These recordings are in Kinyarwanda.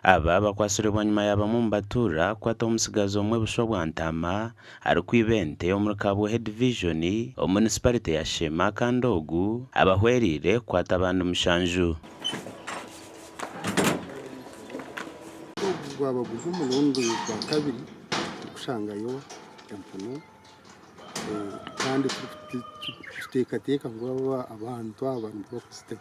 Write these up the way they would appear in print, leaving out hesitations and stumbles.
aba bakwasirebwa nyuma yaba mu mbatura kwata omusigazi omwe busho bwa Ntama ari kwibente omuri Kabwehe division municipality ya Shema kandi ogu abahwerire kwata abantu mushanju gwabaguze umurundi gwa kabiri kushangayo empuno kandi tutekateka ngo abantu bakusite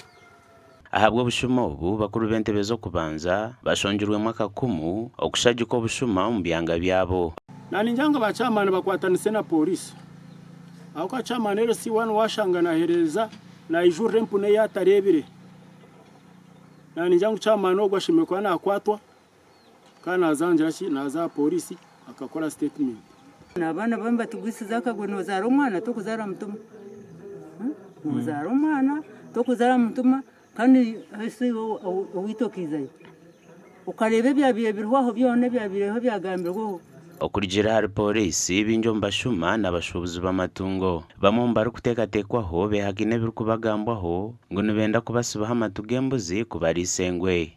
ahabwa obushuma obu bakuru b'entebe zo kubanza bashongerwemu akakumu okushagika obushuma omu byanga byabo naninjanga bachamana bakwatanise na polisi aho kachamana rero si wanu washangana hereza na ijuru empune yatarebire naninjanga chamana ogwashime kwa nakwatwa kana azanjira ki naza polisi akakora statement nabana bamba tugwisiza akagweno zara umwana to kuzara mutuma muzara umwana to kuzara mutuma kandi hasi witokizayo ukarebe byabiye birwaho byone byabireho byagambirwaho okurigira hari polisi binjo mbashuma n'abashubuzi b'amatungo bamwe mbari kutekatekwaho behagine biri kubagambwaho ngo nibenda kubasibaho amatugo embuzi kubari isengwe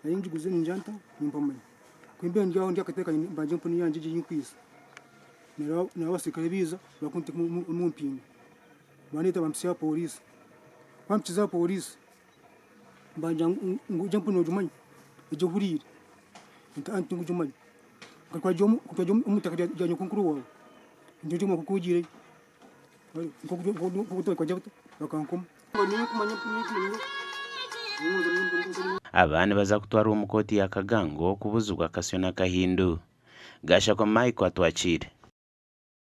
ayinguze njanta nimpamwe kwimbe ndyaho ndyakateka mbanje mpuni yanje yikwisa n'abasirikare biza bakunte mu mpinga banita bamsiya polisi bamchiza polisi mbanje nguje mpuni ojumanye ejo hurire ntantu ngujumanye kakwajomu umutaka janyo kunkuru wawe njojo mu kukujire ko kwa jabuta bakankoma ni kumanya abana baza kutwara umukoti ya Kagango kubuzugwa Kasyo na Kahindu gasha kwa Mike atwakire